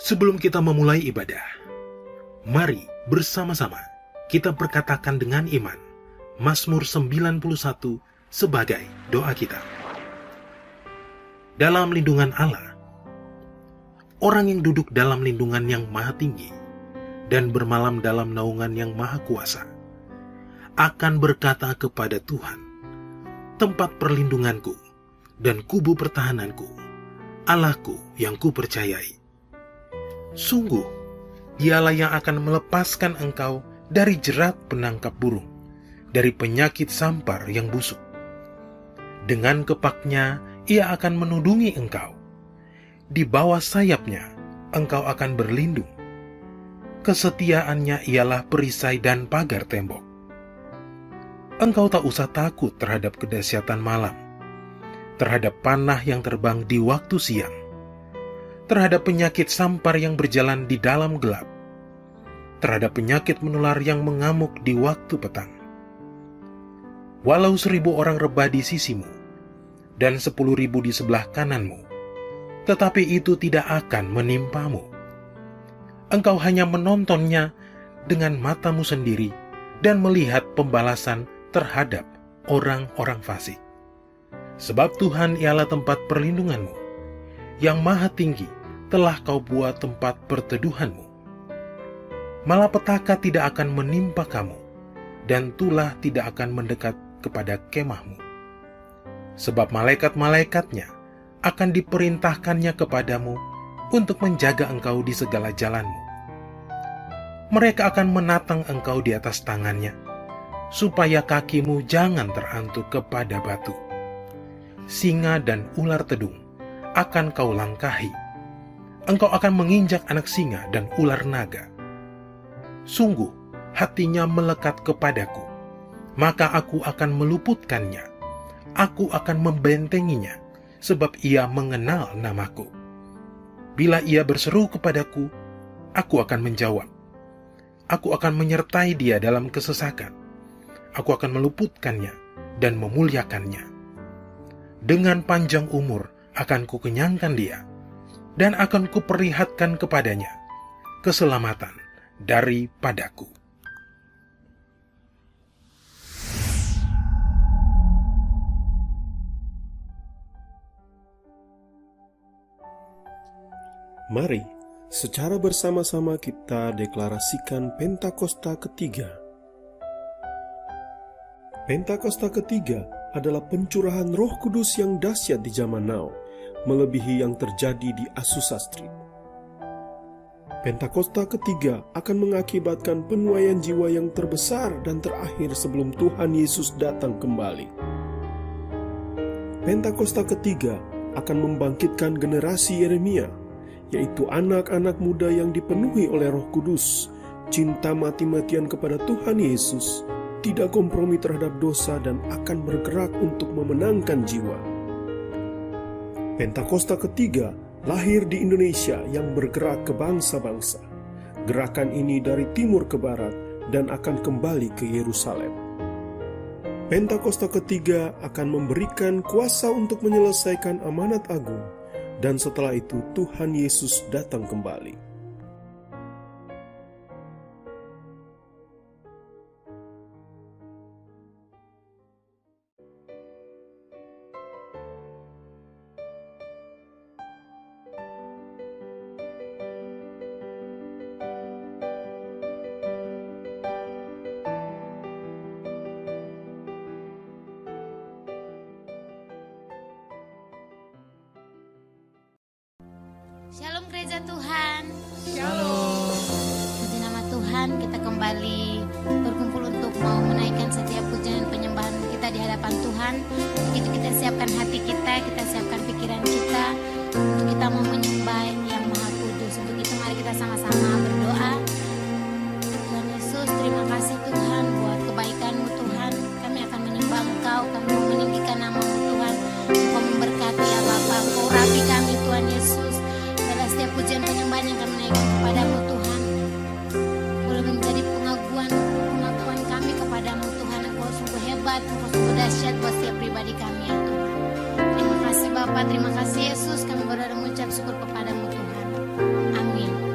Sebelum kita memulai ibadah, mari bersama-sama kita perkatakan dengan iman Mazmur 91 sebagai doa kita. Dalam lindungan Allah, orang yang duduk dalam lindungan yang maha tinggi dan bermalam dalam naungan yang maha kuasa akan berkata kepada Tuhan, tempat perlindunganku dan kubu pertahananku, Allahku yang kupercayai. Sungguh, Dialah yang akan melepaskan engkau dari jerat penangkap burung, dari penyakit sampar yang busuk. Dengan kepaknya, Ia akan menudungi engkau. Di bawah sayapnya, engkau akan berlindung. Kesetiaannya ialah perisai dan pagar tembok. Engkau tak usah takut terhadap kedahsyatan malam, terhadap panah yang terbang di waktu siang, terhadap penyakit sampar yang berjalan di dalam gelap, terhadap penyakit menular yang mengamuk di waktu petang. Walau 1.000 orang rebah di sisimu, dan 10.000 di sebelah kananmu, tetapi itu tidak akan menimpamu. Engkau hanya menontonnya dengan matamu sendiri dan melihat pembalasan terhadap orang-orang fasik. Sebab Tuhan ialah tempat perlindunganmu, yang maha tinggi telah kau buat tempat perteduhanmu. Malapetaka tidak akan menimpa kamu, dan tulah tidak akan mendekat kepada kemahmu. Sebab malaikat-malaikatnya akan diperintahkannya kepadamu untuk menjaga engkau di segala jalanmu. Mereka akan menatang engkau di atas tangannya, supaya kakimu jangan terantuk kepada batu. Singa dan ular tedung akan kau langkahi. Engkau akan menginjak anak singa dan ular naga. Sungguh, hatinya melekat kepadaku, maka aku akan meluputkannya. Aku akan membentenginya, sebab ia mengenal namaku. Bila ia berseru kepadaku, aku akan menjawab. Aku akan menyertai dia dalam kesesakan. Aku akan meluputkannya dan memuliakannya. Dengan panjang umur akan kukenyangkan dia, dan akan kuperlihatkan kepadanya keselamatan daripadaku. Mari, secara bersama-sama kita deklarasikan Pentakosta ketiga. Pentakosta ketiga adalah pencurahan Roh Kudus yang dahsyat di zaman now, melebihi yang terjadi di Azusa Street. Pentakosta ketiga akan mengakibatkan penuaian jiwa yang terbesar dan terakhir sebelum Tuhan Yesus datang kembali. Pentakosta ketiga akan membangkitkan generasi Yeremia, yaitu anak-anak muda yang dipenuhi oleh Roh Kudus, cinta mati-matian kepada Tuhan Yesus, tidak kompromi terhadap dosa dan akan bergerak untuk memenangkan jiwa. Pentakosta ketiga lahir di Indonesia yang bergerak ke bangsa-bangsa. Gerakan ini dari timur ke barat dan akan kembali ke Yerusalem. Pentakosta ketiga akan memberikan kuasa untuk menyelesaikan amanat agung, dan setelah itu Tuhan Yesus datang kembali. Shalom gereja Tuhan. Shalom. Puji nama Tuhan, kita kembali berkumpul untuk mau menaikkan setiap pujian dan penyembahan kita di hadapan Tuhan. Begitu kita siapkan hati kita siapkan pikiran kita untuk kita mau menyembah Yang Maha Kudus. Untuk itu mari kita sama-sama berdoa. Tuhan Yesus, terima kasih Tuhan buat kebaikan-Mu Tuhan. Kami akan menyembah Engkau, kami mau meninggikan nama-Mu Tuhan. Engkau memberkati ya Bapa, Engkau rapi kami Tuhan Yesus. Setiap pujian penyembahan yang kami naikkan kepadamu Tuhan, boleh menjadi pengakuan kami kepadamu Tuhan. Engkau sungguh hebat, Engkau sungguh dahsyat buat setiap pribadi kami ya Tuhan. Terima kasih Bapa, terima kasih Yesus. Kami berdoa dan mengucap syukur kepadamu Tuhan. Amin.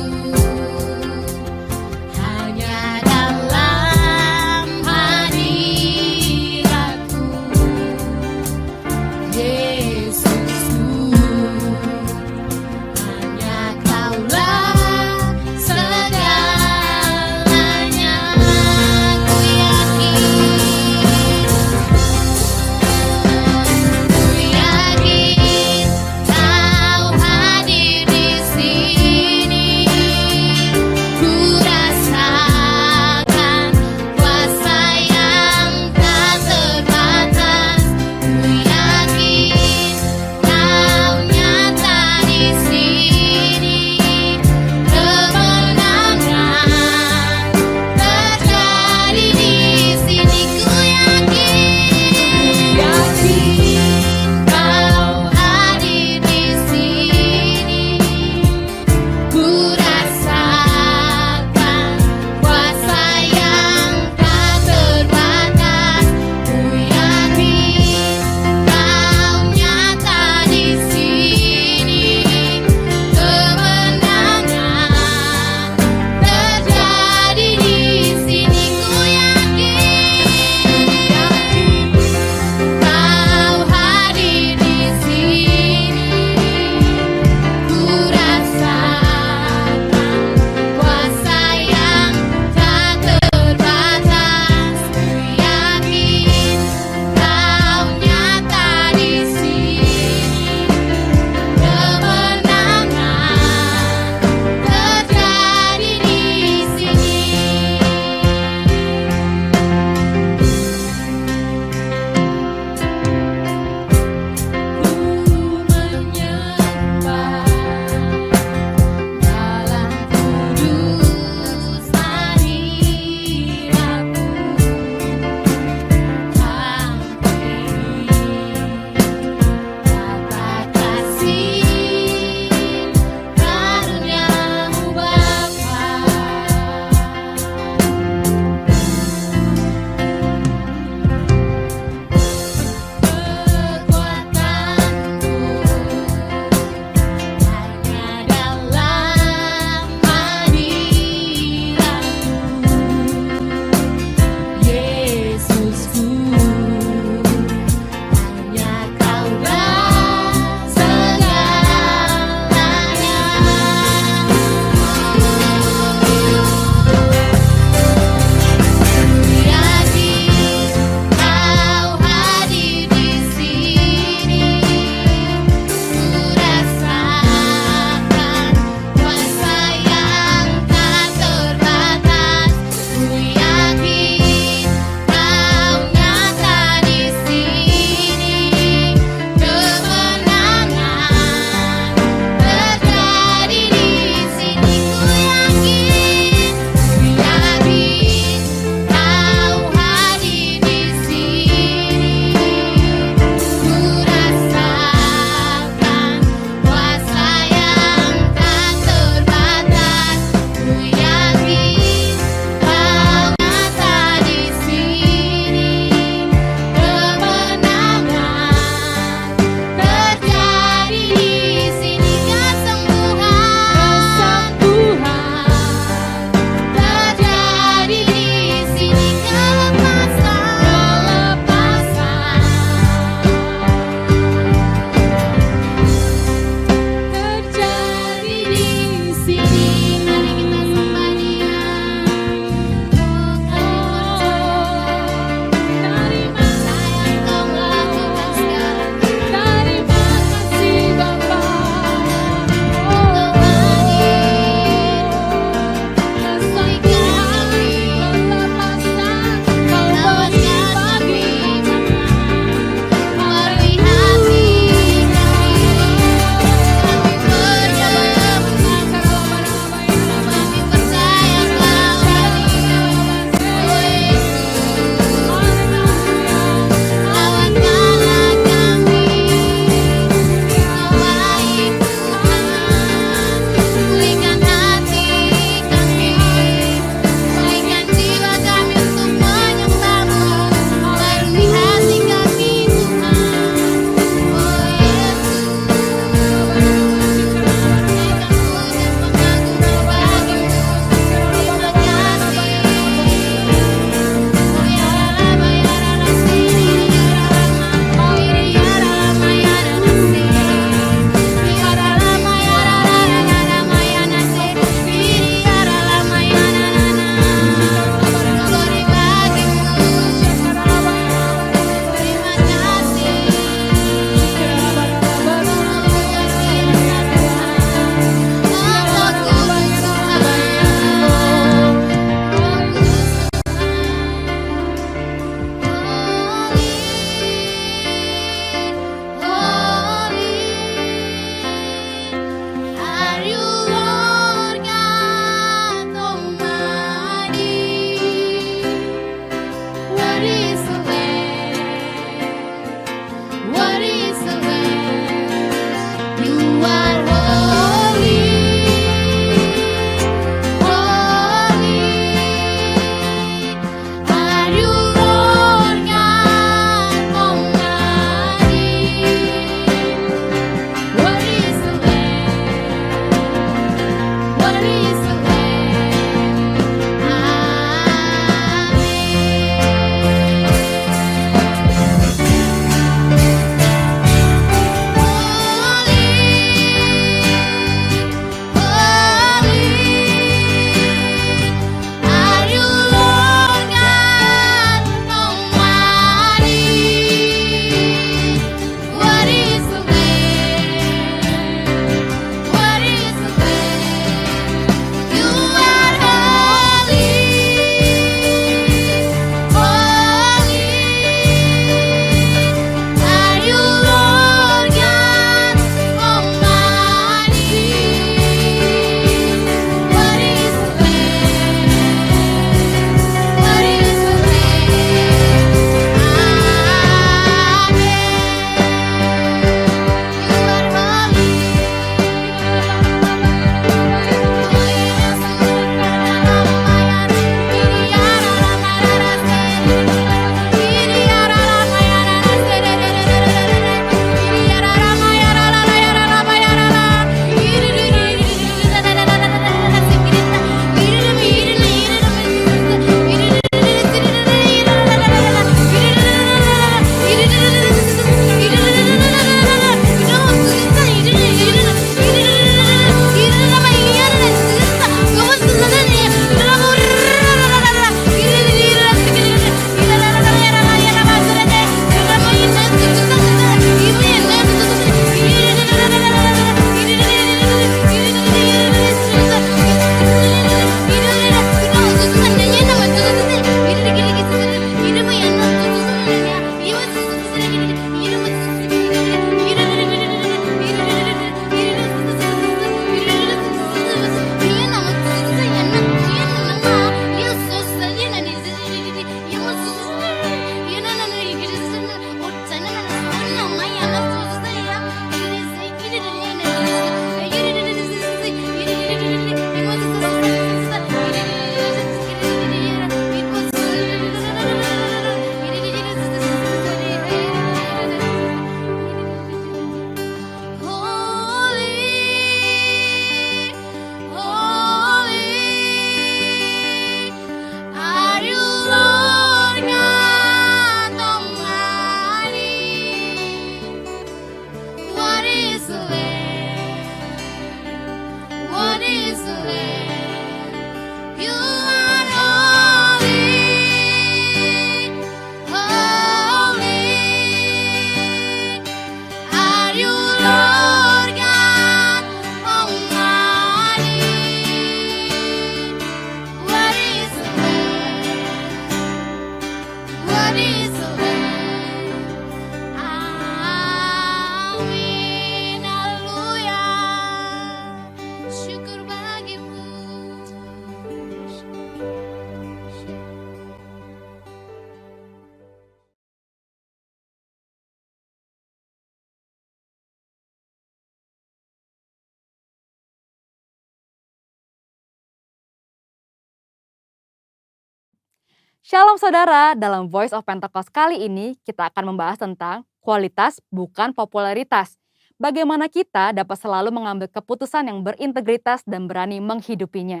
Shalom saudara, dalam Voice of Pentecost kali ini kita akan membahas tentang kualitas bukan popularitas. Bagaimana kita dapat selalu mengambil keputusan yang berintegritas dan berani menghidupinya.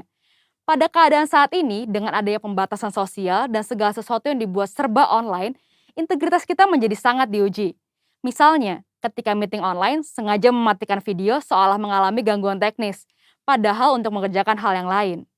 Pada keadaan saat ini, dengan adanya pembatasan sosial dan segala sesuatu yang dibuat serba online, integritas kita menjadi sangat diuji. Misalnya, ketika meeting online sengaja mematikan video seolah mengalami gangguan teknis, padahal untuk mengerjakan hal yang lain.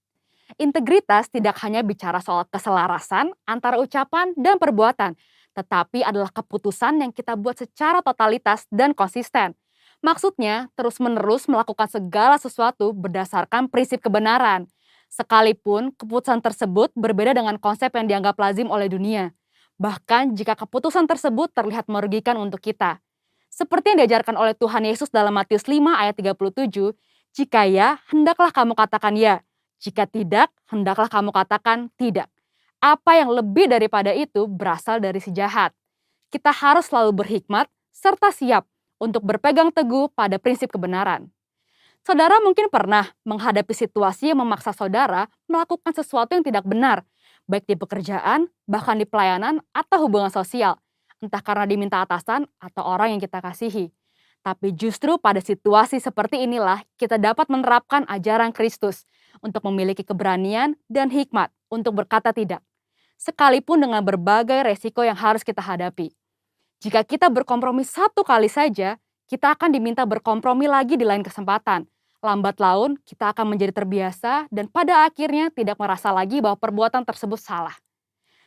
Integritas tidak hanya bicara soal keselarasan antara ucapan dan perbuatan, tetapi adalah keputusan yang kita buat secara totalitas dan konsisten. Maksudnya, terus-menerus melakukan segala sesuatu berdasarkan prinsip kebenaran. Sekalipun keputusan tersebut berbeda dengan konsep yang dianggap lazim oleh dunia. Bahkan jika keputusan tersebut terlihat merugikan untuk kita. Seperti yang diajarkan oleh Tuhan Yesus dalam Matius 5 ayat 37, jika ya, hendaklah kamu katakan ya. Jika tidak, hendaklah kamu katakan tidak. Apa yang lebih daripada itu berasal dari si jahat. Kita harus selalu berhikmat serta siap untuk berpegang teguh pada prinsip kebenaran. Saudara mungkin pernah menghadapi situasi yang memaksa saudara melakukan sesuatu yang tidak benar, baik di pekerjaan, bahkan di pelayanan atau hubungan sosial, entah karena diminta atasan atau orang yang kita kasihi. Tapi justru pada situasi seperti inilah kita dapat menerapkan ajaran Kristus untuk memiliki keberanian dan hikmat untuk berkata tidak, sekalipun dengan berbagai resiko yang harus kita hadapi. Jika kita berkompromi satu kali saja, kita akan diminta berkompromi lagi di lain kesempatan. Lambat laun, kita akan menjadi terbiasa dan pada akhirnya tidak merasa lagi bahwa perbuatan tersebut salah.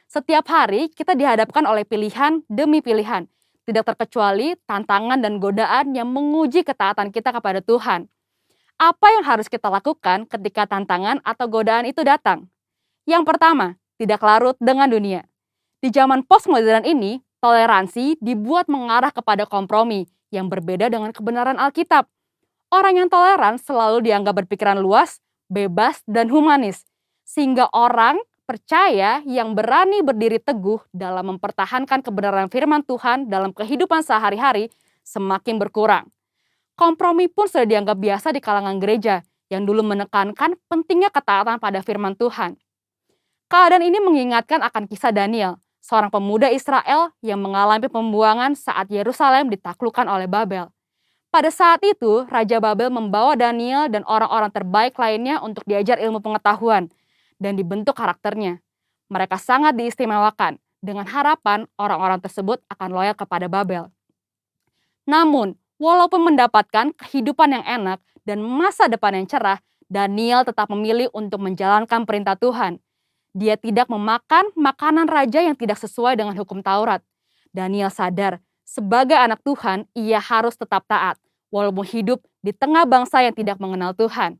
Setiap hari kita dihadapkan oleh pilihan demi pilihan, tidak terkecuali tantangan dan godaan yang menguji ketaatan kita kepada Tuhan. Apa yang harus kita lakukan ketika tantangan atau godaan itu datang? Yang pertama, tidak larut dengan dunia. Di zaman postmodern ini, toleransi dibuat mengarah kepada kompromi yang berbeda dengan kebenaran Alkitab. Orang yang toleran selalu dianggap berpikiran luas, bebas, dan humanis, sehingga orang percaya yang berani berdiri teguh dalam mempertahankan kebenaran firman Tuhan dalam kehidupan sehari-hari semakin berkurang. Kompromi pun sudah dianggap biasa di kalangan gereja yang dulu menekankan pentingnya ketaatan pada firman Tuhan. Keadaan ini mengingatkan akan kisah Daniel, seorang pemuda Israel yang mengalami pembuangan saat Yerusalem ditaklukkan oleh Babel. Pada saat itu, Raja Babel membawa Daniel dan orang-orang terbaik lainnya untuk diajar ilmu pengetahuan dan dibentuk karakternya. Mereka sangat diistimewakan dengan harapan orang-orang tersebut akan loyal kepada Babel. Namun, walaupun mendapatkan kehidupan yang enak dan masa depan yang cerah, Daniel tetap memilih untuk menjalankan perintah Tuhan. Dia tidak memakan makanan raja yang tidak sesuai dengan hukum Taurat. Daniel sadar, sebagai anak Tuhan, ia harus tetap taat, walaupun hidup di tengah bangsa yang tidak mengenal Tuhan.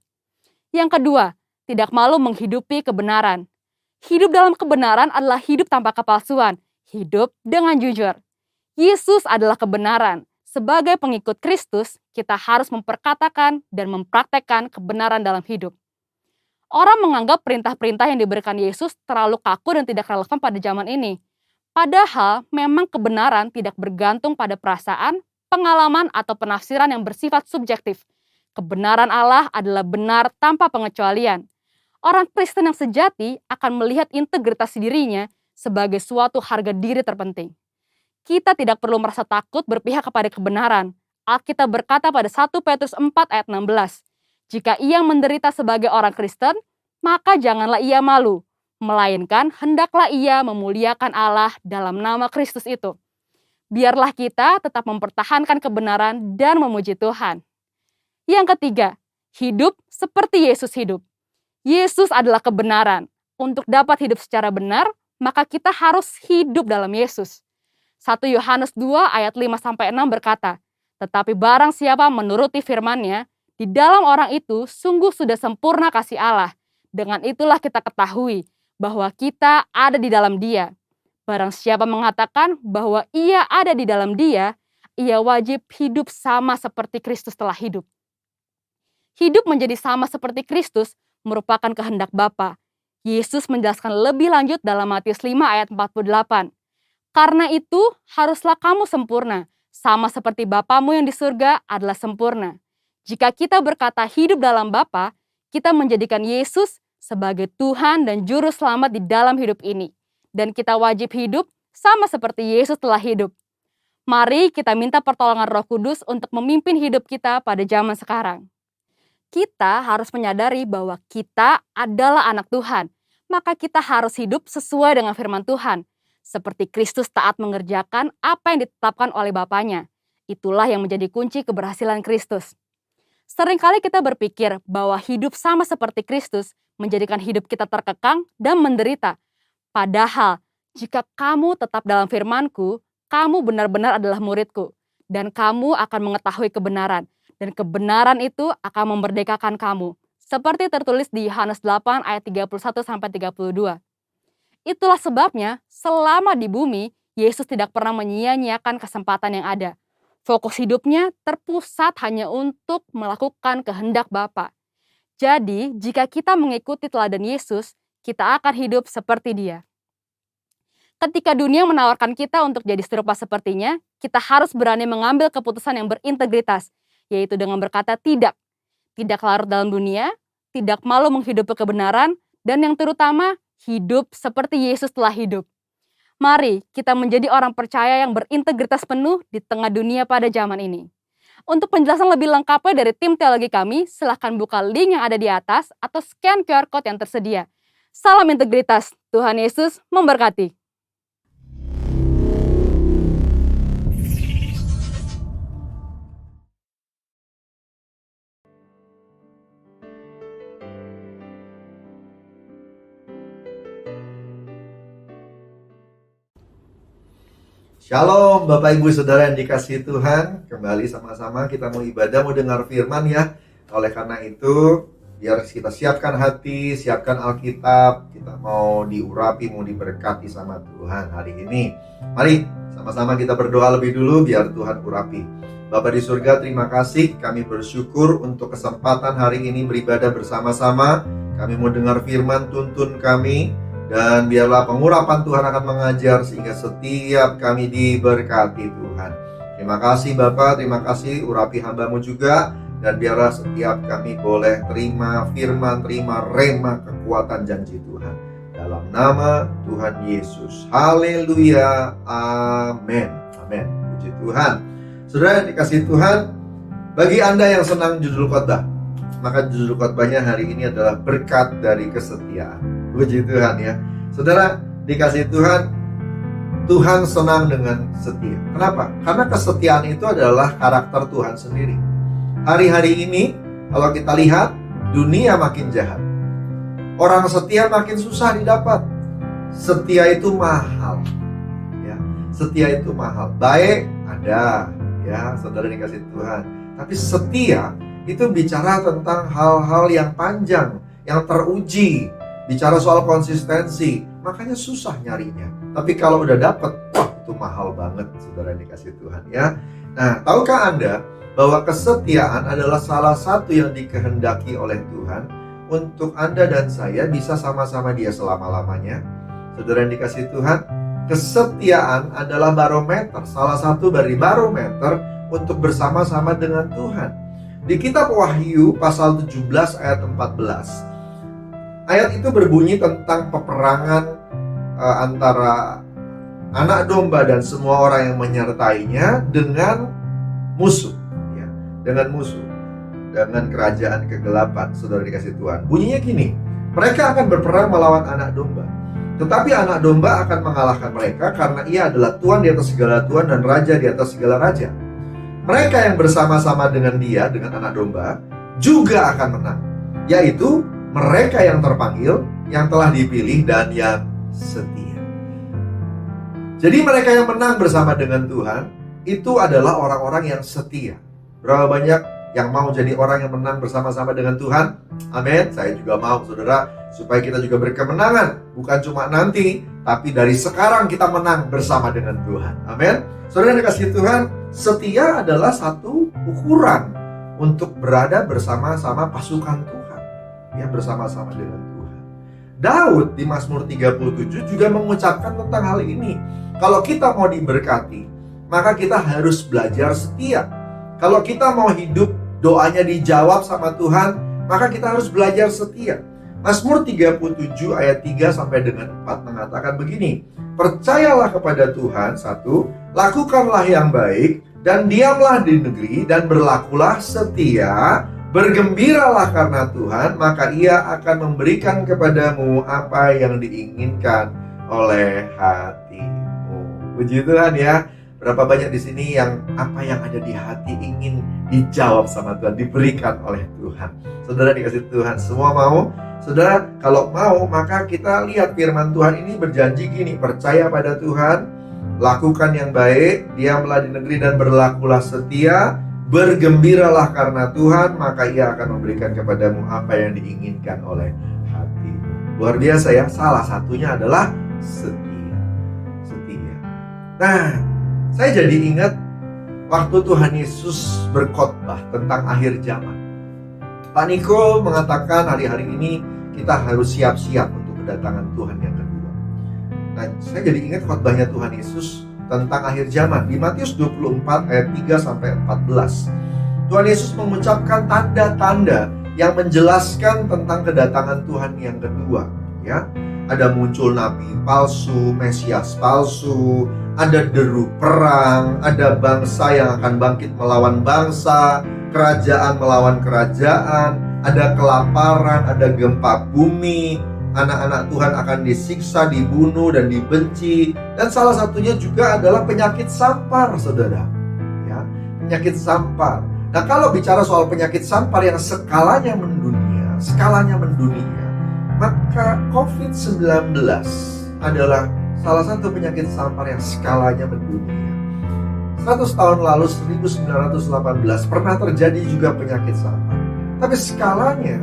Yang kedua, tidak malu menghidupi kebenaran. Hidup dalam kebenaran adalah hidup tanpa kepalsuan, hidup dengan jujur. Yesus adalah kebenaran. Sebagai pengikut Kristus, kita harus memperkatakan dan mempraktekkan kebenaran dalam hidup. Orang menganggap perintah-perintah yang diberikan Yesus terlalu kaku dan tidak relevan pada zaman ini. Padahal memang kebenaran tidak bergantung pada perasaan, pengalaman, atau penafsiran yang bersifat subjektif. Kebenaran Allah adalah benar tanpa pengecualian. Orang Kristen yang sejati akan melihat integritas dirinya sebagai suatu harga diri terpenting. Kita tidak perlu merasa takut berpihak kepada kebenaran. Alkitab berkata pada 1 Petrus 4 ayat 16, jika ia menderita sebagai orang Kristen, maka janganlah ia malu, melainkan hendaklah ia memuliakan Allah dalam nama Kristus itu. Biarlah kita tetap mempertahankan kebenaran dan memuji Tuhan. Yang ketiga, hidup seperti Yesus hidup. Yesus adalah kebenaran. Untuk dapat hidup secara benar, maka kita harus hidup dalam Yesus. 1 Yohanes 2 ayat 5-6 berkata, tetapi barang siapa menuruti firman-Nya, di dalam orang itu sungguh sudah sempurna kasih Allah. Dengan itulah kita ketahui bahwa kita ada di dalam Dia. Barang siapa mengatakan bahwa ia ada di dalam Dia, ia wajib hidup sama seperti Kristus telah hidup. Hidup menjadi sama seperti Kristus merupakan kehendak Bapa. Yesus menjelaskan lebih lanjut dalam Matius 5 ayat 48. Karena itu, haruslah kamu sempurna, sama seperti Bapamu yang di surga adalah sempurna. Jika kita berkata hidup dalam Bapa, kita menjadikan Yesus sebagai Tuhan dan Juru Selamat di dalam hidup ini. dan kita wajib hidup sama seperti Yesus telah hidup. Mari kita minta pertolongan Roh Kudus untuk memimpin hidup kita pada zaman sekarang. Kita harus menyadari bahwa kita adalah anak Tuhan, maka kita harus hidup sesuai dengan firman Tuhan. Seperti Kristus taat mengerjakan apa yang ditetapkan oleh Bapanya. Itulah yang menjadi kunci keberhasilan Kristus. Seringkali kita berpikir bahwa hidup sama seperti Kristus menjadikan hidup kita terkekang dan menderita. Padahal, jika kamu tetap dalam firman-Ku, kamu benar-benar adalah murid-Ku, dan kamu akan mengetahui kebenaran, dan kebenaran itu akan memerdekakan kamu. Seperti tertulis di Yohanes 8 ayat 31-32. Itulah sebabnya, selama di bumi, Yesus tidak pernah menyia-nyiakan kesempatan yang ada. Fokus hidupnya terpusat hanya untuk melakukan kehendak Bapa. Jadi, jika kita mengikuti teladan Yesus, kita akan hidup seperti Dia. Ketika dunia menawarkan kita untuk jadi serupa sepertinya, kita harus berani mengambil keputusan yang berintegritas, yaitu dengan berkata tidak. Tidak larut dalam dunia, tidak malu menghidupi kebenaran, dan yang terutama, hidup seperti Yesus telah hidup. Mari kita menjadi orang percaya yang berintegritas penuh di tengah dunia pada zaman ini. Untuk penjelasan lebih lengkapnya dari tim teologi kami, silahkan buka link yang ada di atas atau scan QR Code yang tersedia. Salam integritas, Tuhan Yesus memberkati. Shalom Bapak Ibu Saudara yang dikasihi Tuhan. Kembali sama-sama kita mau ibadah, mau dengar firman ya. Oleh karena itu, biar kita siapkan hati, siapkan Alkitab. Kita mau diurapi, mau diberkati sama Tuhan hari ini. Mari sama-sama kita berdoa lebih dulu biar Tuhan urapi. Bapa di surga, terima kasih. Kami bersyukur untuk kesempatan hari ini beribadah bersama-sama. Kami mau dengar firman, tuntun kami. Dan biarlah pengurapan Tuhan akan mengajar sehingga setiap kami diberkati Tuhan. Terima kasih Bapa, terima kasih urapi hamba-Mu juga. Dan biarlah setiap kami boleh terima firman, terima rema kekuatan janji Tuhan. Dalam nama Tuhan Yesus. Haleluya. Amin. Amin. Puji Tuhan. Saudara dikasih Tuhan, bagi Anda yang senang judul khotbah, maka judul khotbahnya hari ini adalah berkat dari kesetiaan. Puji Tuhan ya. Saudara dikasih Tuhan, Tuhan senang dengan setia. Kenapa? Karena kesetiaan itu adalah karakter Tuhan sendiri. Hari-hari ini kalau kita lihat, dunia makin jahat. Orang setia makin susah didapat. Setia itu mahal ya. Setia itu mahal. Baik ada ya, saudara dikasih Tuhan. Tapi setia itu bicara tentang hal-hal yang panjang, yang teruji. Bicara soal konsistensi, makanya susah nyarinya. Tapi kalau udah dapet, wah itu mahal banget, saudara yang dikasih Tuhan ya. Nah, tahukah Anda bahwa kesetiaan adalah salah satu yang dikehendaki oleh Tuhan untuk Anda dan saya bisa sama-sama Dia selama-lamanya. Saudara yang dikasih Tuhan, kesetiaan adalah barometer, salah satu dari barometer untuk bersama-sama dengan Tuhan. Di kitab Wahyu pasal 17 ayat 14, ayat itu berbunyi tentang peperangan antara anak domba dan semua orang yang menyertainya dengan musuh, ya, dengan musuh, dengan kerajaan kegelapan. Saudara dikasih Tuhan, bunyinya gini: mereka akan berperang melawan anak domba, tetapi anak domba akan mengalahkan mereka karena Ia adalah Tuhan di atas segala Tuhan dan Raja di atas segala raja. Mereka yang bersama-sama dengan Dia, dengan anak domba, juga akan menang, yaitu mereka yang terpanggil, yang telah dipilih, dan yang setia. Jadi mereka yang menang bersama dengan Tuhan itu adalah orang-orang yang setia. Berapa banyak yang mau jadi orang yang menang bersama-sama dengan Tuhan? Amin. Saya juga mau, saudara, supaya kita juga berkemenangan. Bukan cuma nanti, tapi dari sekarang kita menang bersama dengan Tuhan. Amin. Saudara yang dikasihi Tuhan, setia adalah satu ukuran untuk berada bersama-sama pasukan Tuhan, ya, bersama-sama dengan Tuhan. Daud di Mazmur 37 juga mengucapkan tentang hal ini. Kalau kita mau diberkati, maka kita harus belajar setia. Kalau kita mau hidup doanya dijawab sama Tuhan, maka kita harus belajar setia. Mazmur 37 ayat 3 sampai dengan 4 mengatakan begini. Percayalah kepada Tuhan, 1, lakukanlah yang baik, dan diamlah di negeri, dan berlakulah setia, bergembiralah karena Tuhan, maka Ia akan memberikan kepadamu apa yang diinginkan oleh hatimu. Puji Tuhan ya. Berapa banyak di sini yang apa yang ada di hati ingin dijawab sama Tuhan, diberikan oleh Tuhan. Saudara dikasih Tuhan, semua mau? Saudara, kalau mau, maka kita lihat firman Tuhan ini berjanji gini, percaya pada Tuhan, lakukan yang baik, diamlah di negeri dan berlakulah setia, bergembiralah karena Tuhan, maka Ia akan memberikan kepadamu apa yang diinginkan oleh hati. Luar biasa ya, salah satunya adalah setia. Setia. Nah, saya jadi ingat waktu Tuhan Yesus berkhotbah tentang akhir zaman. Pak Niko mengatakan hari-hari ini kita harus siap-siap untuk kedatangan Tuhan yang kedua. Nah, saya jadi ingat khotbahnya Tuhan Yesus tentang akhir zaman di Matius 24 ayat 3 sampai 14. Tuhan Yesus mengucapkan tanda-tanda yang menjelaskan tentang kedatangan Tuhan yang kedua, ya. Ada muncul nabi palsu, Mesias palsu, ada deru perang, ada bangsa yang akan bangkit melawan bangsa, kerajaan melawan kerajaan, ada kelaparan, ada gempa bumi, anak-anak Tuhan akan disiksa, dibunuh, dan dibenci. Dan salah satunya juga adalah penyakit sampar, saudara. Ya, penyakit sampar. Nah, kalau bicara soal penyakit sampar yang skalanya mendunia, maka COVID-19 adalah salah satu penyakit sampar yang skalanya mendunia. 100 tahun lalu, 1918, pernah terjadi juga penyakit sampar. Tapi skalanya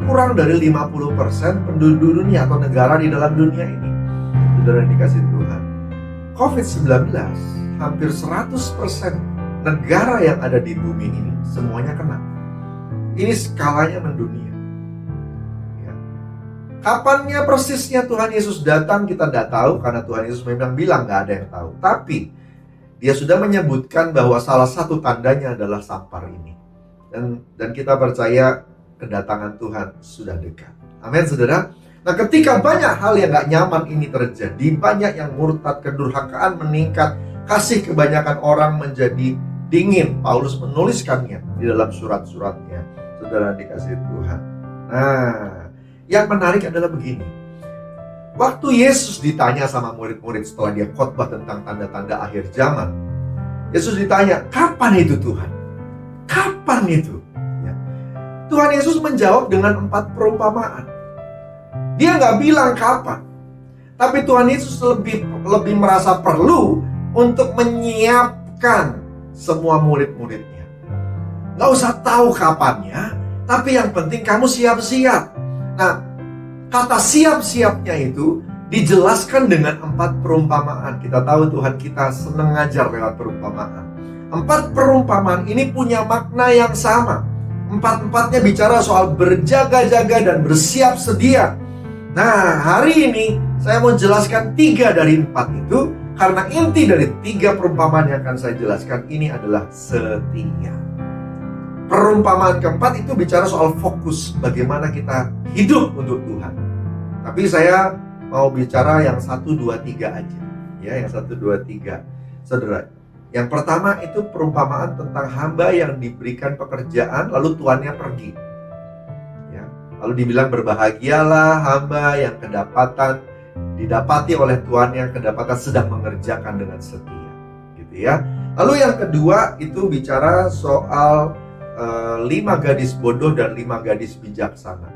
kurang dari 50% penduduk dunia atau negara di dalam dunia ini. Saudara yang dikasih Tuhan, COVID-19 hampir 100% negara yang ada di bumi ini semuanya kena. Ini skalanya mendunia. Kapannya persisnya Tuhan Yesus datang kita tidak tahu, karena Tuhan Yesus memang bilang nggak ada yang tahu. Tapi Dia sudah menyebutkan bahwa salah satu tandanya adalah sampar ini. Dan kita percaya kedatangan Tuhan sudah dekat. Amin, saudara. Nah, ketika banyak hal yang nggak nyaman ini terjadi, banyak yang murtad, kedurhakaan meningkat, kasih kebanyakan orang menjadi dingin. Paulus menuliskannya di dalam surat-suratnya. Saudara dikasih Tuhan. Nah, yang menarik adalah begini. Waktu Yesus ditanya sama murid-murid setelah dia khotbah tentang tanda-tanda akhir zaman, Yesus ditanya, kapan itu Tuhan? Kapan itu? Ya. Tuhan Yesus menjawab dengan 4 perumpamaan. Dia nggak bilang kapan, tapi Tuhan Yesus lebih merasa perlu untuk menyiapkan semua murid-muridnya. Nggak usah tahu kapannya, tapi yang penting kamu siap-siap. Nah, kata siap-siapnya itu dijelaskan dengan 4 perumpamaan. Kita tahu Tuhan kita senang ngajar lewat perumpamaan. 4 perumpamaan ini punya makna yang sama. 4-empatnya bicara soal berjaga-jaga dan bersiap sedia. Nah, hari ini saya mau jelaskan 3 dari 4 itu, karena inti dari 3 perumpamaan yang akan saya jelaskan ini adalah setia. Perumpamaan keempat itu bicara soal fokus, bagaimana kita hidup untuk Tuhan. Tapi saya mau bicara yang 1, 2, 3 aja. Ya, yang 1, 2, 3. Saudara, yang pertama itu perumpamaan tentang hamba yang diberikan pekerjaan lalu tuannya pergi. Ya, lalu dibilang berbahagialah hamba yang didapati oleh tuannya kedapatan sedang mengerjakan dengan setia. Gitu ya. Lalu yang kedua itu bicara soal 5 gadis bodoh dan 5 gadis bijaksana.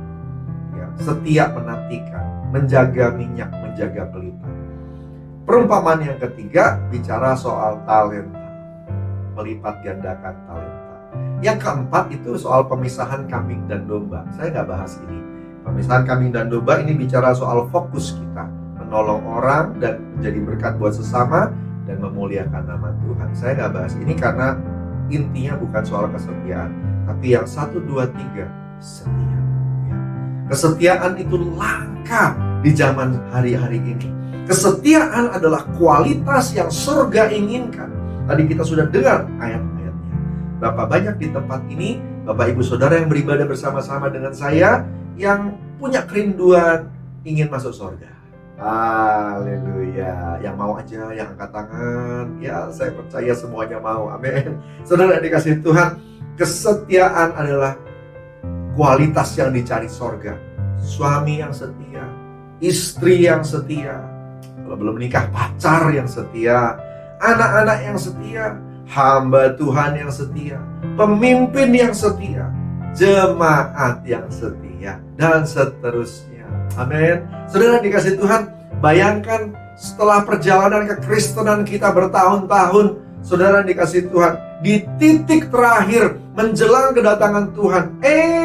Ya, setia menantikan, menjaga minyak, menjaga pelita. Perumpamaan yang ketiga bicara soal talenta, melipat gandakan talenta. Yang keempat itu soal pemisahan kambing dan domba. Saya nggak bahas ini. Pemisahan kambing dan domba ini bicara soal fokus kita, menolong orang dan menjadi berkat buat sesama dan memuliakan nama Tuhan. Saya nggak bahas ini karena intinya bukan soal kesetiaan, tapi yang 1, 2, 3 setia. Ya. Kesetiaan itu langka di zaman hari-hari ini. Kesetiaan adalah kualitas yang surga inginkan. Tadi kita sudah dengar ayat-ayatnya. Berapa banyak di tempat ini, Bapak Ibu Saudara yang beribadah bersama-sama dengan saya, yang punya kerinduan ingin masuk surga. Haleluya. Yang mau aja, yang angkat tangan. Ya, saya percaya semuanya mau. Amin. Saudara dikasih Tuhan, kesetiaan adalah kualitas yang dicari surga. Suami yang setia, istri yang setia, kalau belum menikah, pacar yang setia, anak-anak yang setia, hamba Tuhan yang setia, pemimpin yang setia, jemaat yang setia, dan seterusnya. Amin. Saudara dikasih Tuhan, bayangkan setelah perjalanan kekristenan kita bertahun-tahun, saudara dikasih Tuhan, di titik terakhir menjelang kedatangan Tuhan,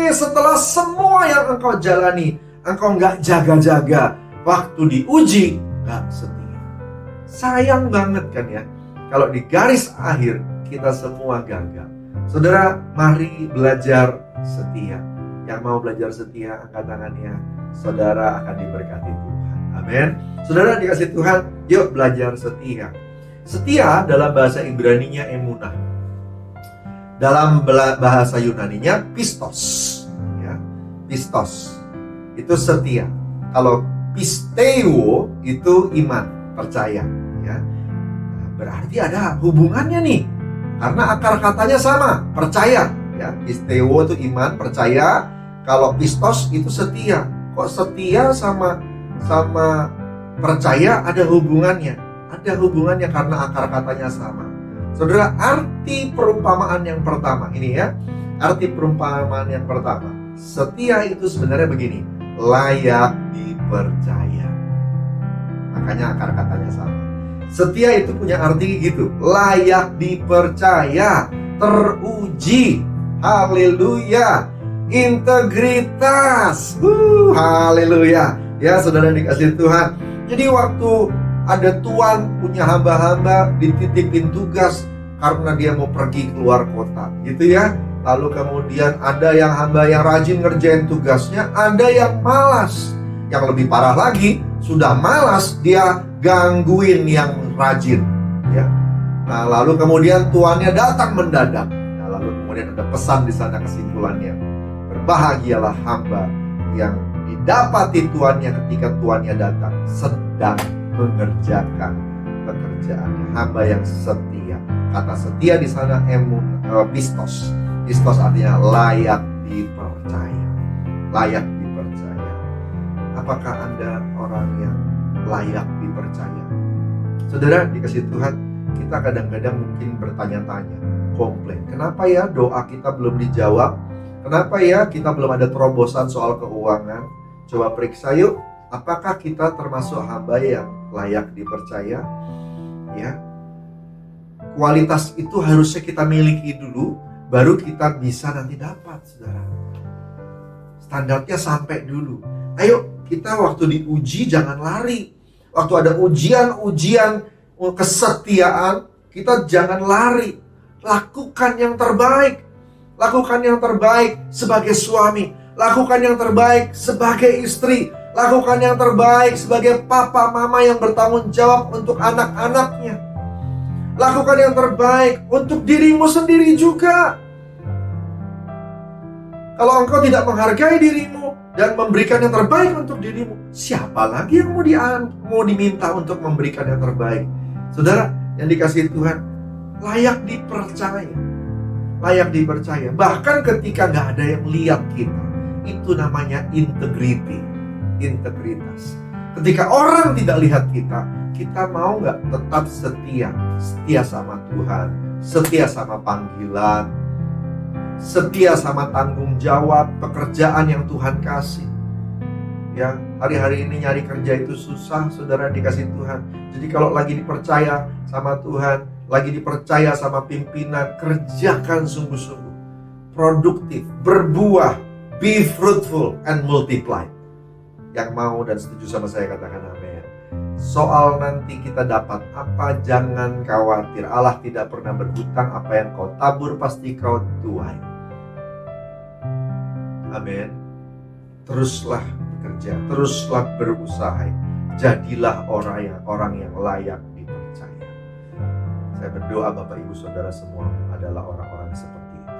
setelah semua yang engkau jalani, engkau nggak jaga-jaga, waktu diuji nggak setia. Sayang banget kan ya, kalau di garis akhir kita semua gagal. Saudara, mari belajar setia. Yang mau belajar setia, angkat tangannya. Saudara akan diberkati Tuhan. Amin. Saudara dikasih Tuhan, yuk belajar setia. Setia dalam bahasa Ibraninya emunah. Dalam bahasa Yunaninya pistos. Ya, pistos. Itu setia. Kalau pisteo itu iman, percaya. Ya, berarti ada hubungannya nih. Karena akar katanya sama, percaya. Ya, pisteo itu iman, percaya. Kalau pistos itu setia. Kok setia sama percaya ada hubungannya? Ada hubungannya karena akar katanya sama. Saudara, arti perumpamaan yang pertama ini ya. Arti perumpamaan yang pertama, setia itu sebenarnya begini, layak dipercaya. Makanya akar katanya sama. Setia itu punya arti gitu, layak dipercaya, teruji. Haleluya. Integritas. Haleluya. Ya, saudara dikasih Tuhan. Jadi waktu ada tuan punya hamba-hamba dititipin tugas karena dia mau pergi keluar kota, gitu ya. Lalu kemudian ada yang hamba yang rajin ngerjain tugasnya, ada yang malas. Yang lebih parah lagi, sudah malas dia gangguin yang rajin, ya. Nah, lalu kemudian tuannya datang mendadak. Nah, lalu kemudian ada pesan di sana kesimpulannya. Berbahagialah hamba yang didapati tuannya ketika tuannya datang sedang mengerjakan pekerjaannya. Hamba yang setia. Kata setia di sana pistos. Pistos artinya layak dipercaya. Layak dipercaya. Apakah Anda orang yang layak dipercaya? Saudara dikasih Tuhan, kita kadang-kadang mungkin bertanya-tanya, komplain. Kenapa ya doa kita belum dijawab? Kenapa ya kita belum ada terobosan soal keuangan? Coba periksa yuk, apakah kita termasuk hamba yang layak dipercaya? Ya, kualitas itu harusnya kita miliki dulu, baru kita bisa nanti dapat, saudara. Standarnya sampai dulu. Ayo, kita waktu diuji jangan lari. Waktu ada ujian kesetiaan, kita jangan lari. Lakukan yang terbaik. Lakukan yang terbaik sebagai suami. Lakukan yang terbaik sebagai istri. Lakukan yang terbaik sebagai papa mama yang bertanggung jawab untuk anak-anaknya. Lakukan yang terbaik untuk dirimu sendiri juga. Kalau engkau tidak menghargai dirimu dan memberikan yang terbaik untuk dirimu, siapa lagi yang mau diminta untuk memberikan yang terbaik? Saudara yang dikasihi Tuhan, layak dipercaya. Layak dipercaya. Bahkan ketika gak ada yang lihat kita, itu namanya integrity, integritas. Ketika orang tidak lihat kita, kita mau gak tetap setia? Setia sama Tuhan, setia sama panggilan, setia sama tanggung jawab pekerjaan yang Tuhan kasih. Ya, hari-hari ini nyari kerja itu susah, saudara dikasih Tuhan. Jadi kalau lagi dipercaya sama Tuhan, lagi dipercaya sama pimpinan, kerjakan sungguh-sungguh, produktif, berbuah, be fruitful and multiply. Yang mau dan setuju sama saya katakan amin. Soal nanti kita dapat apa, jangan khawatir. Allah tidak pernah berhutang. Apa yang kau tabur pasti kau tuai. Amin. Teruslah bekerja, teruslah berusaha. Jadilah orang yang layak dipercaya. Saya berdoa Bapak Ibu Saudara semua adalah orang-orang seperti itu.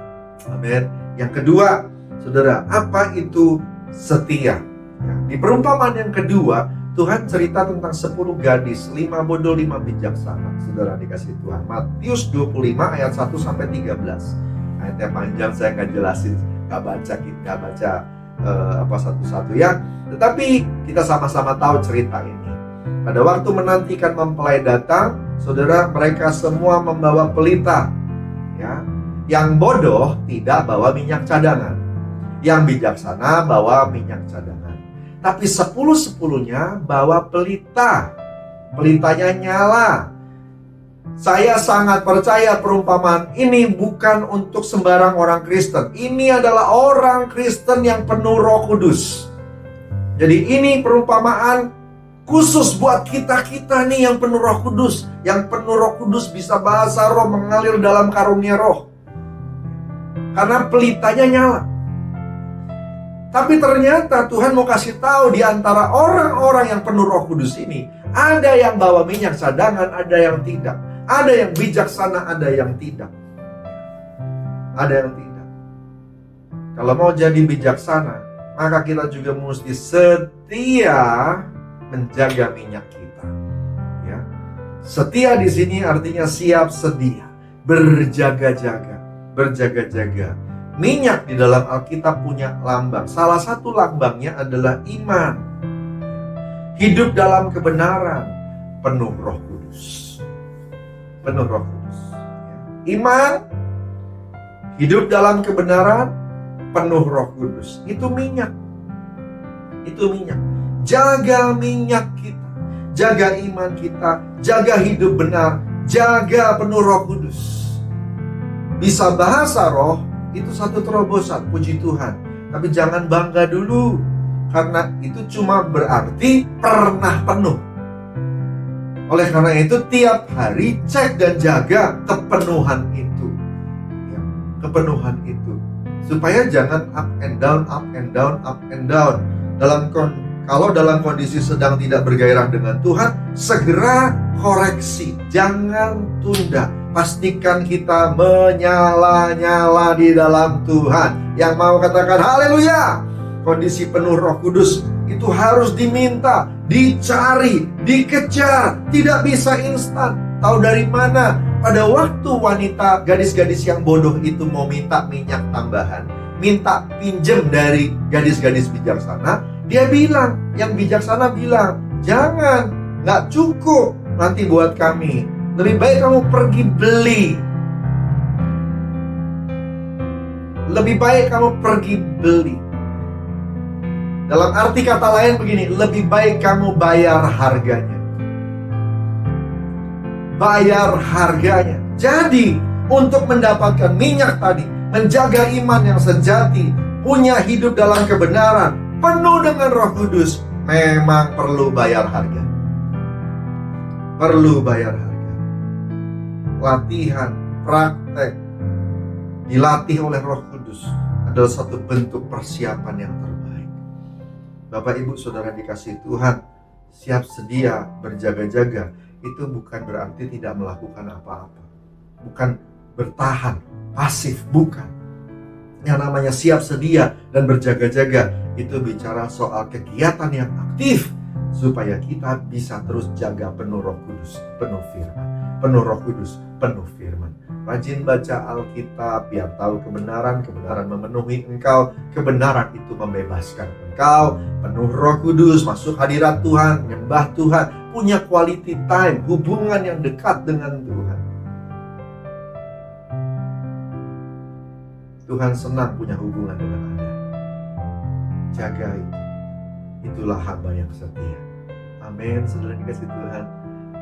Amin. Yang kedua, saudara, apa itu setia. Ya, di perumpamaan yang kedua, Tuhan cerita tentang 10 gadis, 5 bodoh, 5 bijaksana. Saudara dikasih Tuhan. Matius 25 ayat 1 sampai 13. Ayatnya panjang, saya nggak jelasin, nggak baca satu-satu ya. Tetapi kita sama-sama tahu cerita ini. Pada waktu menantikan mempelai datang, saudara, mereka semua membawa pelita. Ya, yang bodoh tidak bawa minyak cadangan, yang bijaksana bawa minyak cadangan. Tapi 10-10-nya bawa pelita. Pelitanya nyala. Saya sangat percaya perumpamaan ini bukan untuk sembarang orang Kristen. Ini adalah orang Kristen yang penuh Roh Kudus. Jadi ini perumpamaan khusus buat kita-kita nih yang penuh Roh Kudus. Yang penuh Roh Kudus bisa bahasa roh, mengalir dalam karunia roh. Karena pelitanya nyala. Tapi ternyata Tuhan mau kasih tahu di antara orang-orang yang penuh Roh Kudus ini, ada yang bawa minyak cadangan, ada yang tidak. Ada yang bijaksana, ada yang tidak. Ada yang tidak. Kalau mau jadi bijaksana, maka kita juga mesti setia menjaga minyak kita. Ya. Setia di sini artinya siap sedia, berjaga-jaga, berjaga-jaga. Minyak di dalam Alkitab punya lambang. Salah satu lambangnya adalah iman. Hidup dalam kebenaran, penuh Roh Kudus. Penuh Roh Kudus. Iman, hidup dalam kebenaran, penuh Roh Kudus. Itu minyak. Itu minyak. Jaga minyak kita. Jaga iman kita. Jaga hidup benar. Jaga penuh Roh Kudus. Bisa bahasa roh, itu satu terobosan, puji Tuhan. Tapi jangan bangga dulu, karena itu cuma berarti pernah penuh. Oleh karena itu tiap hari cek dan jaga kepenuhan itu, ya, kepenuhan itu, supaya jangan up and down, up and down, up and down. Kalau dalam kondisi sedang tidak bergairah dengan Tuhan, segera koreksi, jangan tunda. Pastikan kita menyala-nyala di dalam Tuhan. Yang mau katakan haleluya. Kondisi penuh Roh Kudus itu harus diminta, dicari, dikejar. Tidak bisa instan. Tahu dari mana? Pada waktu wanita, gadis-gadis yang bodoh itu mau minta minyak tambahan, minta pinjem dari gadis-gadis bijaksana, dia bilang, yang bijaksana bilang, jangan, nggak cukup, nanti buat kami. Lebih baik kamu pergi beli. Lebih baik kamu pergi beli. Dalam arti kata lain begini, lebih baik kamu bayar harganya. Bayar harganya. Jadi, untuk mendapatkan minyak tadi, menjaga iman yang sejati, punya hidup dalam kebenaran, penuh dengan Roh Kudus, memang perlu bayar harga. Perlu bayar harga. Latihan, praktek, dilatih oleh Roh Kudus adalah satu bentuk persiapan yang terbaik. Bapak, Ibu, Saudara dikasih Tuhan, siap sedia, berjaga-jaga, itu bukan berarti tidak melakukan apa-apa. Bukan bertahan, pasif, bukan. Yang namanya siap sedia dan berjaga-jaga, itu bicara soal kegiatan yang aktif, supaya kita bisa terus jaga penuh Roh Kudus, penuh firman. Penuh Roh Kudus, penuh firman. Rajin baca Alkitab, biar tahu kebenaran, kebenaran memenuhi engkau, kebenaran itu membebaskan engkau. Penuh Roh Kudus, masuk hadirat Tuhan, menyembah Tuhan, punya quality time, hubungan yang dekat dengan Tuhan. Tuhan senang punya hubungan dengan Anda. Jaga itu. Itulah hamba yang setia. Amin, saudara dikasih Tuhan.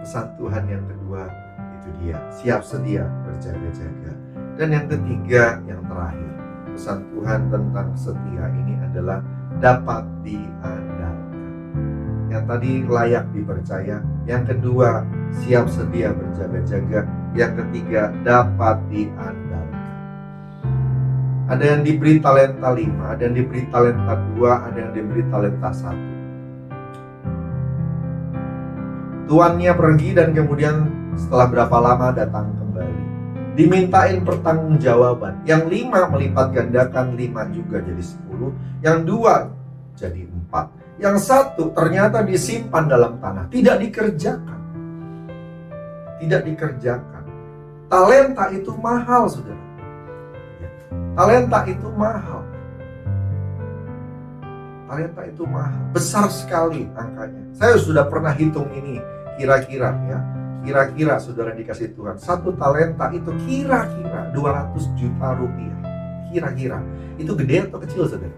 Pesan Tuhan yang kedua itu dia, siap sedia, berjaga-jaga. Dan yang ketiga, yang terakhir, pesan Tuhan tentang setia ini adalah dapat diandalkan. Yang tadi layak dipercaya, yang kedua siap sedia, berjaga-jaga, yang ketiga dapat diandalkan. Ada yang diberi talenta 5, ada yang diberi talenta 2, ada yang diberi talenta 1. Tuannya pergi dan kemudian setelah berapa lama datang kembali. Dimintain pertanggungjawaban. Yang 5 melipat gandakan 5 juga jadi 10. Yang 2 jadi 4. Yang satu ternyata disimpan dalam tanah, tidak dikerjakan. Tidak dikerjakan. Talenta itu mahal, saudara. Talenta itu mahal. Talenta itu mahal. Besar sekali angkanya. Saya sudah pernah hitung ini. Kira-kira ya. Kira-kira saudara dikasih Tuhan. Satu talenta itu kira-kira 200 juta rupiah. Kira-kira. Itu gede atau kecil, saudara?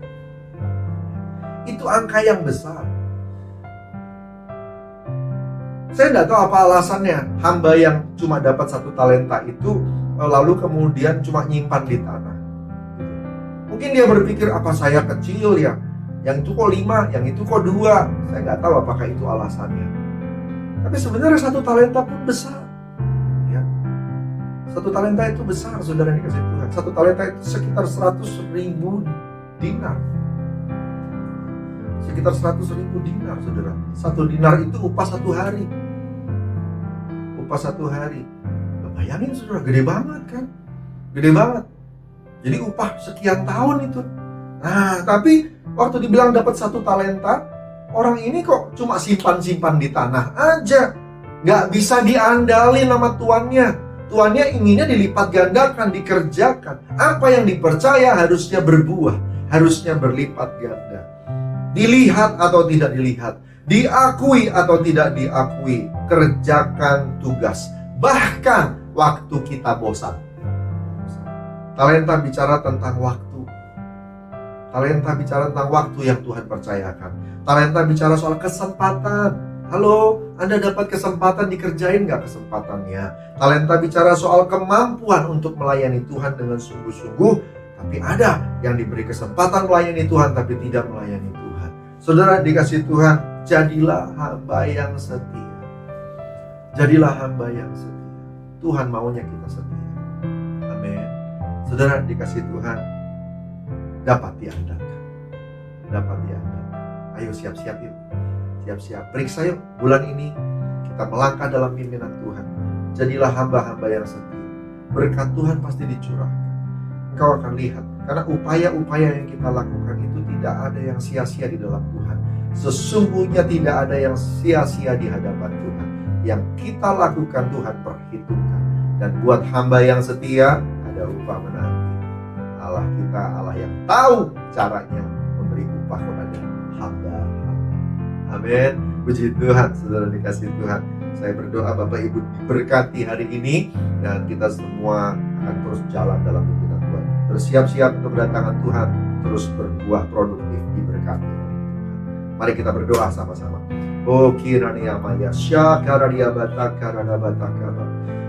Itu angka yang besar. Saya tidak tahu apa alasannya. Hamba yang cuma dapat satu talenta itu lalu kemudian cuma nyimpan di tanah. Mungkin dia berpikir, apa saya kecil ya? Yang itu kok 5, yang itu kok 2. Saya nggak tahu apakah itu alasannya. Tapi sebenarnya satu talenta pun besar. Ya. Satu talenta itu besar, saudara dikasih Tuhan. Satu talenta itu sekitar 100.000 dinar. Sekitar 100.000 dinar, saudara. Satu dinar itu upah 1 hari. Upah 1 hari. Bayangin, saudara, gede banget kan? Gede banget. Jadi upah sekian tahun itu. Nah, tapi waktu dibilang dapat satu talenta, orang ini kok cuma simpan-simpan di tanah aja. Nggak bisa diandalin sama tuannya. Tuannya inginnya dilipat gandakan, dikerjakan. Apa yang dipercaya harusnya berbuah, harusnya berlipat ganda. Dilihat atau tidak dilihat, diakui atau tidak diakui, kerjakan tugas. Bahkan waktu kita bosan. Talenta bicara tentang waktu. Talenta bicara tentang waktu yang Tuhan percayakan. Talenta bicara soal kesempatan. Halo, Anda dapat kesempatan, dikerjain nggak kesempatannya? Talenta bicara soal kemampuan untuk melayani Tuhan dengan sungguh-sungguh. Tapi ada yang diberi kesempatan melayani Tuhan tapi tidak melayani Tuhan. Saudara dikasih Tuhan, jadilah hamba yang setia. Jadilah hamba yang setia. Tuhan maunya kita setia. Amin. Saudara dikasih Tuhan, dapat diandalkan. Dapat diandalkan. Ayo siap-siap yuk. Siap-siap. Periksa yuk bulan ini kita melangkah dalam pimpinan Tuhan. Jadilah hamba-hamba yang setia. Berkat Tuhan pasti dicurahkan. Engkau akan lihat. Karena upaya-upaya yang kita lakukan itu tidak ada yang sia-sia di dalam Tuhan. Sesungguhnya tidak ada yang sia-sia di hadapan Tuhan. Yang kita lakukan Tuhan perhitungkan. Dan buat hamba yang setia, ada upah menanti. Allah kita, Allah yang tahu caranya memberi upah kepada hamba-hamba. Amin. Puji Tuhan, saudara dikasih Tuhan. Saya berdoa Bapak Ibu diberkati hari ini. Dan kita semua akan terus jalan dalam pimpinan Tuhan. Bersiap-siap untuk kedatangan Tuhan. Terus berbuah produktif diberkati. Mari kita berdoa sama-sama. Oh kirania maya syakaradia bataka rada bataka.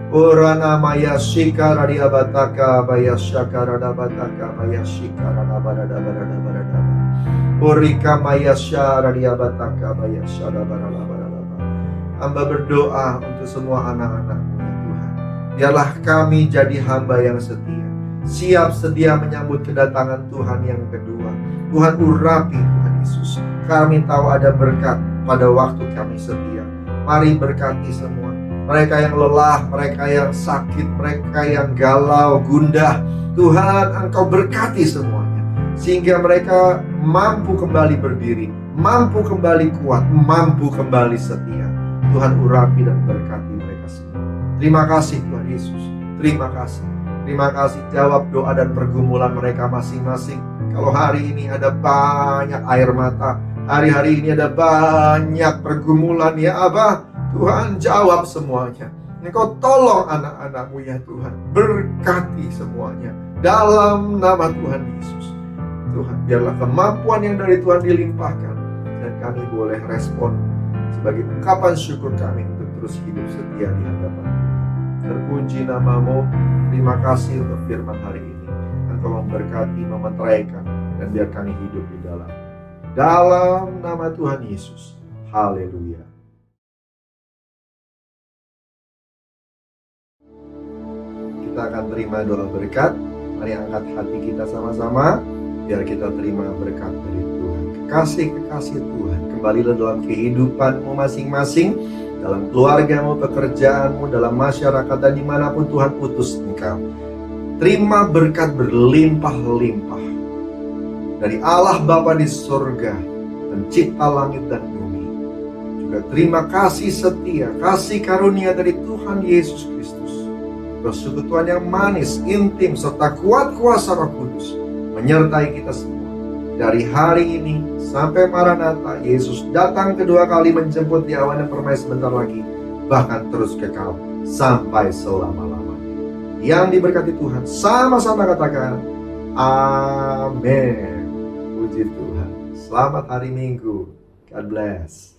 Orana maya shikaradia bataka baya shakarada bataka baya shikarada barada barada barada. Orika maya syaradia bataka baya syada barada barada. Hamba berdoa untuk semua anak-anak-Mu ya Tuhan. Biarlah kami jadi hamba yang setia. Siap sedia menyambut kedatangan Tuhan yang kedua. Tuhan urapi Tuhan Yesus. Kami tahu ada berkat pada waktu kami setia. Mari berkati semua. Mereka yang lelah, mereka yang sakit, mereka yang galau, gundah. Tuhan, Engkau berkati semuanya. Sehingga mereka mampu kembali berdiri, mampu kembali kuat, mampu kembali setia. Tuhan urapi dan berkati mereka semua. Terima kasih Tuhan Yesus. Terima kasih. Terima kasih, jawab doa dan pergumulan mereka masing-masing. Kalau hari ini ada banyak air mata, hari-hari ini ada banyak pergumulan ya Abah, Tuhan jawab semuanya. Engkau tolong anak-anak-Mu ya Tuhan. Berkati semuanya dalam nama Tuhan Yesus. Tuhan, biarlah kemampuan yang dari Tuhan dilimpahkan. Dan kami boleh respon sebagai ungkapan syukur kami untuk terus hidup setia di hadapan Tuhan. Terpuji nama-Mu. Terima kasih untuk firman hari ini. Engkau memberkati, memeteraikan, dan biar kami hidup di dalam nama Tuhan Yesus. Haleluya. Kita akan terima doa berkat. Mari angkat hati kita sama-sama, biar kita terima berkat dari Tuhan. Kekasih-kekasih Tuhan, kembalilah dalam kehidupanmu masing-masing, dalam keluargamu, pekerjaanmu, dalam masyarakat, dan dimanapun Tuhan utus engkau. Terima berkat berlimpah-limpah dari Allah Bapa di surga, pencipta langit dan bumi. Juga terima kasih setia, kasih karunia dari Tuhan Yesus Kristus. Persekutuan yang manis, intim, serta kuat kuasa Roh Kudus menyertai kita semua. Dari hari ini sampai Maranatha, Yesus datang kedua kali menjemput di awan yang permai sebentar lagi, bahkan terus kekal sampai selama-lamanya. Yang diberkati Tuhan, sama-sama katakan amin. Puji Tuhan. Selamat hari Minggu. God bless.